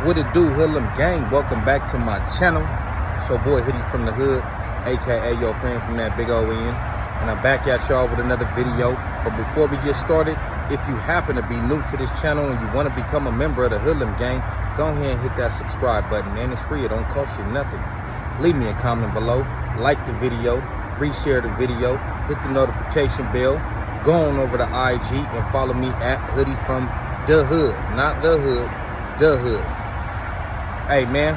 What it do, Hoodlum gang? Welcome back to my channel. It's your boy Hoodie from the Hood, aka your friend from that big old end. And I'm back at y'all with another video. But before we get started, if you happen to be new to this channel and you want to become a member of the Hoodlum gang, go ahead and hit that subscribe button, man. It's free, it don't cost you nothing. Leave me a comment below, like the video, reshare the video, hit the notification bell, go on over to IG and follow me at Hoodie from the Hood. Not the Hood, the Hood. Hey man,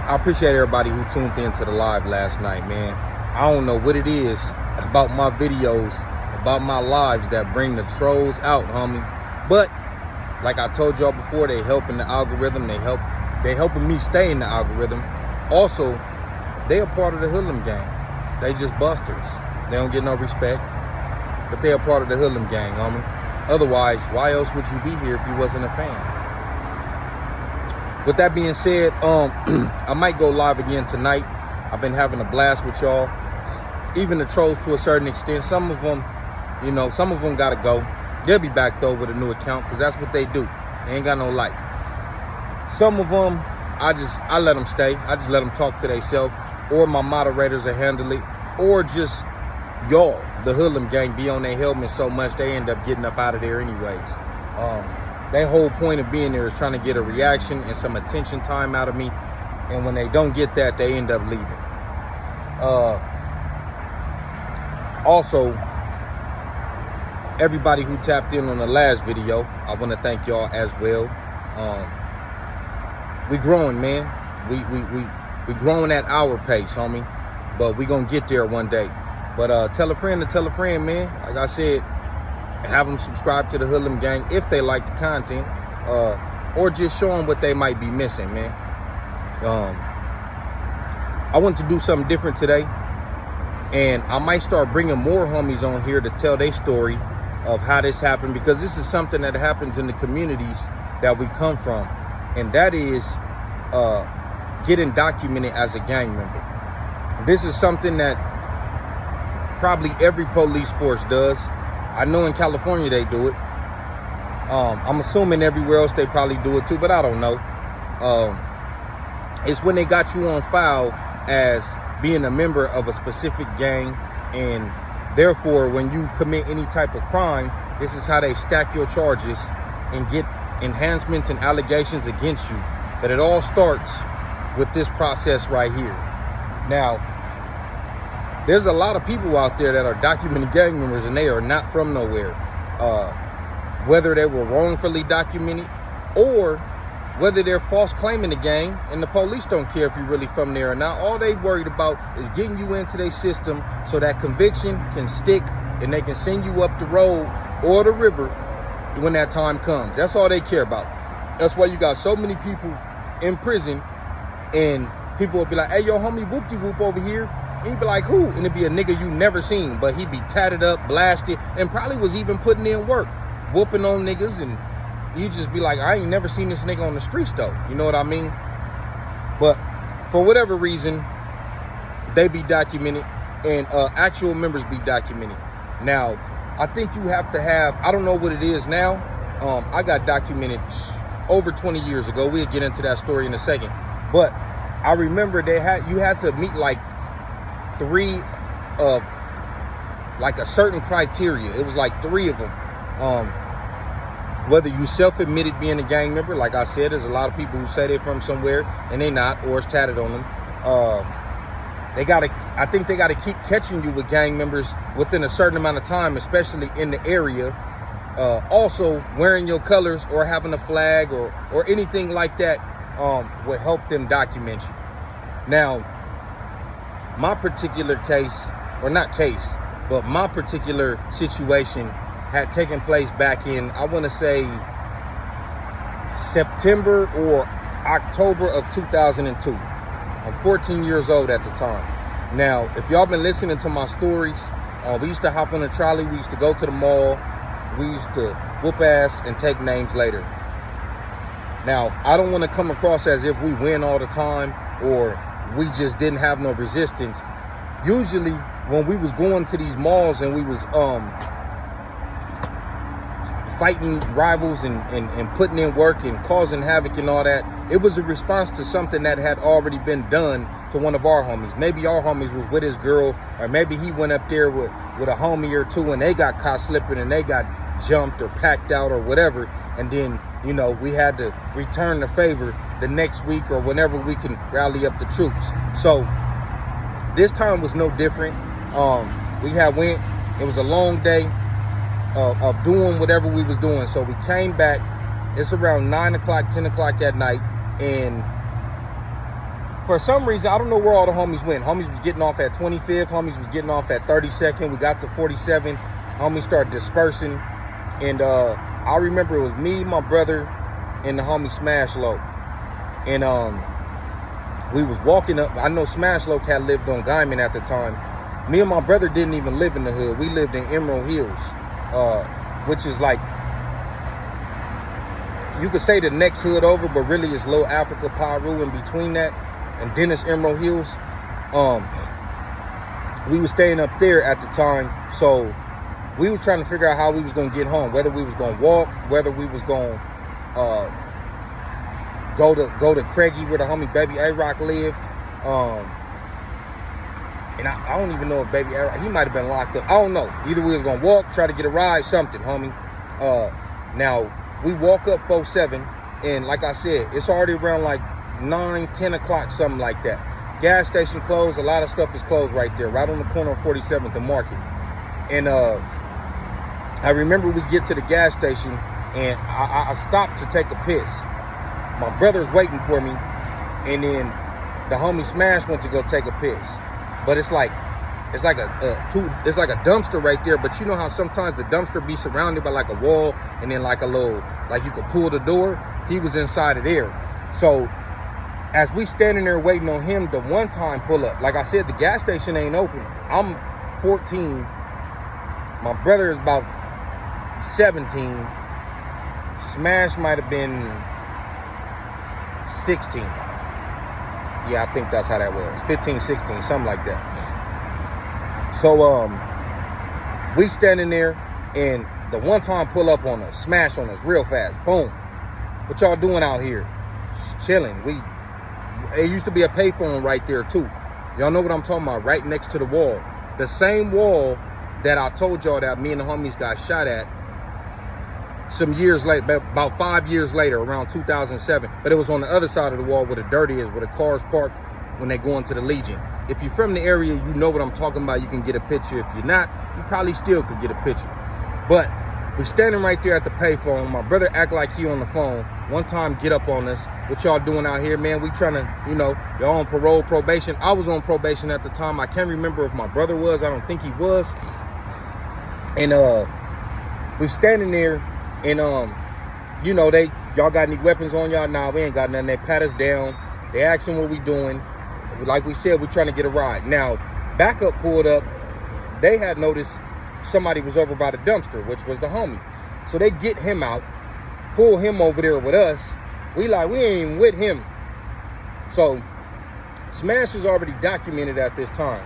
I appreciate everybody who tuned in to the live last night, man. I don't know what it is about my videos, about my lives that bring the trolls out, homie. But like I told y'all before, they helping the algorithm. They helping me stay in the algorithm. Also, they a part of the Hoodlum gang. They just busters. They don't get no respect, but they a part of the Hoodlum gang, homie. Otherwise, why else would you be here if you wasn't a fan? With that being said, I might go live again tonight. I've been having a blast with y'all. Even the trolls to a certain extent. Some of them, you know, some of them gotta go. They'll be back though with a new account because that's what they do. They ain't got no life. Some of them, I let them stay. I just let them talk to themselves, or my moderators will handle it, or just y'all, the Hoodlum gang, be on their helmet so much they end up getting up out of there anyways. Their whole point of being there is trying to get a reaction and some attention time out of me. And when they don't get that, they end up leaving. Also, everybody who tapped in on the last video, I want to thank y'all as well. We growing, man. We growing at our pace, homie. But we gonna get there one day. But tell a friend to tell a friend, man. Like I said, have them subscribe to the Hoodlum gang if they like the content, or just show them what they might be missing, man. I want to do something different today, and I might start bringing more homies on here to tell their story of how this happened, because this is something that happens in the communities that we come from, and that is getting documented as a gang member. This is something that probably every police force does. I know in California they do it. I'm assuming everywhere else they probably do it too, but I don't know. It's when they got you on file as being a member of a specific gang, and therefore when you commit any type of crime, this is how they stack your charges and get enhancements and allegations against you. But it all starts with this process right here. Now, there's a lot of people out there that are documented gang members and they are not from nowhere. Whether they were wrongfully documented or whether they're false claiming the gang and the police don't care if you're really from there or not. All they worried about is getting you into their system so that conviction can stick and they can send you up the road or the river when that time comes. That's all they care about. That's why you got so many people in prison, and people will be like, hey, yo, homie, whoop-de-whoop over here. And he'd be like, who? And it'd be a nigga you never seen, but he'd be tatted up, blasted, and probably was even putting in work, whooping on niggas, and you just be like, I ain't never seen this nigga on the streets though. You know what I mean? But for whatever reason, they be documented, and actual members be documented. Now, I think you have to have, I don't know what it is now. I got documented over 20 years ago. We'll get into that story in a second. But I remember you had to meet like 3 of like a certain criteria. It was like 3 of them. Whether you self-admitted being a gang member, like I said, there's a lot of people who say they're from somewhere and they not, or it's tatted on them. I think they gotta keep catching you with gang members within a certain amount of time, especially in the area. Also, wearing your colors or having a flag or anything like that will help them document you. Now, my particular case, or not case, but my particular situation had taken place back in, I want to say, September or October of 2002. I'm 14 years old at the time. Now, if y'all been listening to my stories, we used to hop on a trolley, we used to go to the mall, we used to whoop ass and take names later. Now, I don't want to come across as if we win all the time or we just didn't have no resistance. Usually, when we was going to these malls and we was fighting rivals and putting in work and causing havoc and all that. It was a response to something that had already been done to one of our homies. Maybe our homies was with his girl, or maybe he went up there with a homie or two and they got caught slipping and they got jumped or packed out or whatever. And then, you know, we had to return the favor the next week or whenever we can rally up the troops. So this time was no different. We had went, it was a long day of doing whatever we was doing. So we came back, it's around 9 o'clock, 10 o'clock at night. And for some reason, I don't know where all the homies went. Homies was getting off at 25th. Homies was getting off at 32nd. We got to 47. Homies started dispersing. And I remember it was me, my brother, and the homie Smash Loke. And we was walking up. I know Smash Loke had lived on Guyman at the time. Me and my brother didn't even live in the hood. We lived in Emerald Hills, which is like, you could say the next hood over, but really it's Low Africa, Paru in between that, and Dennis Emerald Hills. We was staying up there at the time, so we was trying to figure out how we was gonna get home, whether we was gonna walk, whether we was gonna go to Craigie where the homie Baby A-Rock lived. And I don't even know if Baby A-Rock, he might have been locked up. I don't know. Either we was gonna walk, try to get a ride, something, homie. Now we walk up 47, and like I said, it's already around like 9, 10 o'clock, something like that. Gas station closed. A lot of stuff is closed right there, right on the corner of 47th and Market. And I remember we get to the gas station, and I stopped to take a piss. My brother's waiting for me, and then the homie Smash went to go take a piss. But it's like a dumpster right there. But you know how sometimes the dumpster be surrounded by like a wall, and then like a little, like you could pull the door. He was inside of there. So as we standing there waiting on him to one time pull up, like I said, the gas station ain't open. I'm 14. My brother is about 17. Smash might have been 16. Yeah, I think that's how that was. 15, 16, something like that. So we standing there, and the one time pull up on us, smash on us real fast. Boom. What y'all doing out here? Just chilling. It used to be a payphone right there too. Y'all know what I'm talking about, right next to the wall. The same wall that I told y'all that me and the homies got shot at some years later, about 5 years later, around 2007. But it was on the other side of the wall where the dirt is, where the cars park when they go into the Legion. If you're from the area, you know what I'm talking about. You can get a picture. If you're not, you probably still could get a picture. But we're standing right there at the payphone. My brother act like he on the phone. One time get up on us. What y'all doing out here, man? We trying to, you know, y'all on parole, probation. I was on probation at the time. I can't remember if my brother was. I don't think he was. And we standing there, and you know, y'all got any weapons on y'all? Nah, we ain't got nothing. They pat us down. They asking what we doing. Like we said, we trying to get a ride. Now, backup pulled up. They had noticed somebody was over by the dumpster, which was the homie. So they get him out, pull him over there with us. We ain't even with him. So Smash is already documented at this time.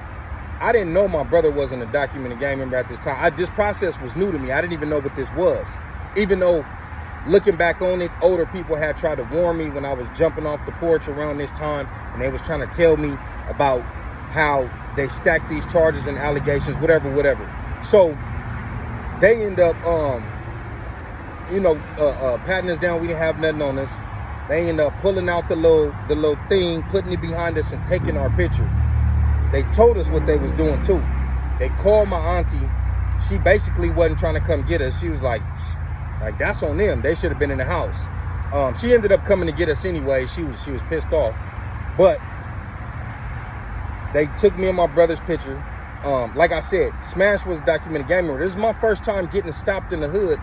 I didn't know my brother wasn't a documented gang member at this time. This process was new to me. I didn't even know what this was. Even though, looking back on it, older people had tried to warn me when I was jumping off the porch around this time, and they was trying to tell me about how they stacked these charges and allegations, whatever. So they end up, patting us down. We didn't have nothing on us. They end up pulling out the little thing, putting it behind us, and taking our picture. They told us what they was doing too. They called my auntie. She basically wasn't trying to come get us. She was like that's on them. They should have been in the house. She ended up coming to get us anyway. She was pissed off. But they took me and my brother's picture. Like I said, Smash was a documented gang member. This is my first time getting stopped in the hood,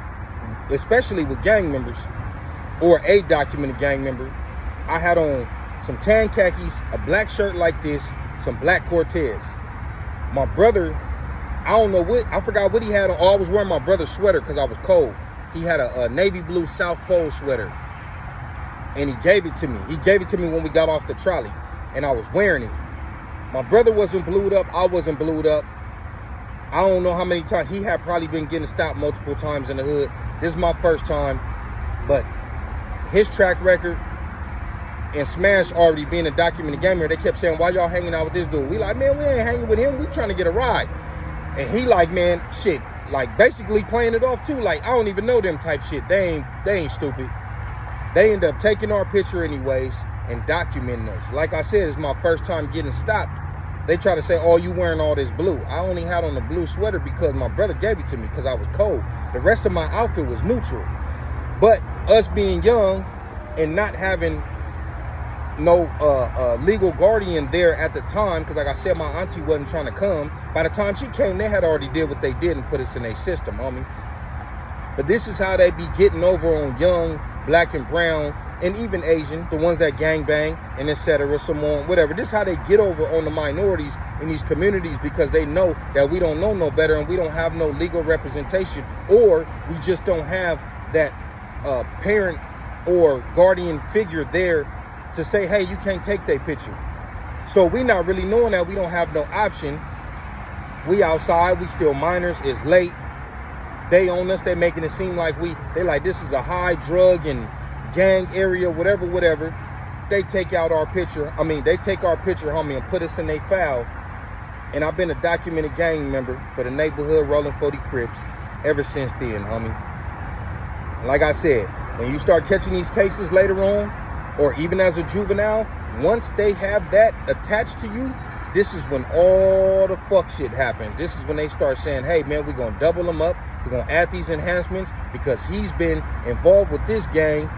especially with gang members or a documented gang member. I had on some tan khakis, a black shirt like this, some black Cortez. My brother, I forgot what he had on. Oh, I was wearing my brother's sweater because I was cold. He had a navy blue South Pole sweater, and he gave it to me. He gave it to me when we got off the trolley, and I was wearing it. My brother wasn't blued up. I wasn't blued up. I don't know how many times. He had probably been getting stopped multiple times in the hood. This is my first time, but his track record and Smash already being a documented gamer, they kept saying, why y'all hanging out with this dude? We like, man, we ain't hanging with him. We trying to get a ride. And he like, man, shit, like basically playing it off too. Like, I don't even know them type shit. They ain't stupid. They end up taking our picture anyways and documenting us. Like I said, it's my first time getting stopped. They try to say, oh, you wearing all this blue. I only had on the blue sweater because my brother gave it to me because I was cold. The rest of my outfit was neutral. But us being young and not having no legal guardian there at the time, because like I said, my auntie wasn't trying to come. By the time she came, they had already did what they did and put us in their system, homie. But this is how they be getting over on young, black and brown, and even Asian, the ones that gangbang and etc., Samoan, whatever. This is how they get over on the minorities in these communities, because they know that we don't know no better and we don't have no legal representation, or we just don't have that parent or guardian figure there to say, hey, you can't take their picture. So we not really knowing that we don't have no option. We outside, we still minors, it's late. They own us, they making it seem like they like this is a high drug and gang area, whatever. They take out our picture. I mean, they take our picture, homie, and put us in their file. And I've been a documented gang member for the neighborhood Rollin 40 Crips ever since then, homie. Like I said, when you start catching these cases later on, or even as a juvenile, once they have that attached to you, this is when all the fuck shit happens. This is when they start saying, hey man, we're gonna double him up. We're gonna add these enhancements because he's been involved with this gang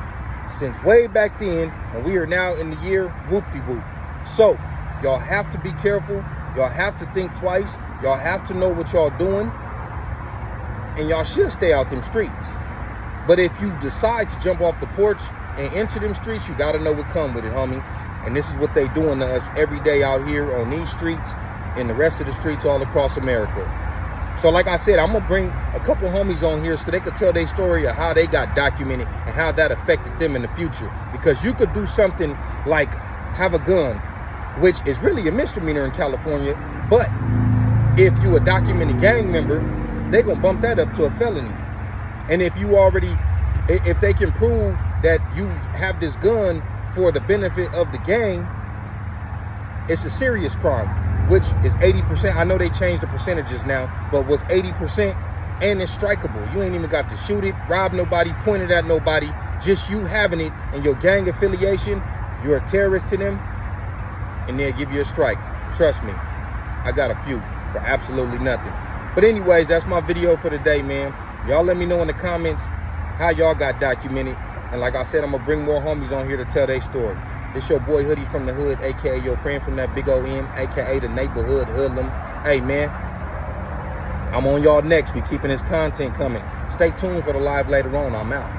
since way back then, and we are now in the year whoop-de-whoop. So y'all have to be careful. Y'all have to think twice. Y'all have to know what y'all doing, and y'all should stay out them streets. But if you decide to jump off the porch and enter them streets, you gotta know what come with it, homie. And this is what they doing to us every day out here on these streets and the rest of the streets all across America. So like I said, I'm gonna bring a couple homies on here so they could tell their story of how they got documented and how that affected them in the future. Because you could do something like have a gun, which is really a misdemeanor in California, but if you a documented gang member, they gonna bump that up to a felony. And if they can prove that you have this gun for the benefit of the gang, it's a serious crime, which is 80%. I know they changed the percentages now, but was 80%, and it's strikeable. You ain't even got to shoot it, rob nobody, point it at nobody. Just you having it and your gang affiliation, you're a terrorist to them, and they'll give you a strike. Trust me, I got a few for absolutely nothing. But anyways, that's my video for today, man. Y'all let me know in the comments how y'all got documented. And like I said, I'm gonna bring more homies on here to tell their story. It's your boy Hoodie from the hood, aka your friend from that big O.M., aka the neighborhood hoodlum. Hey man, I'm on y'all next. We keeping this content coming. Stay tuned for the live later on. I'm out.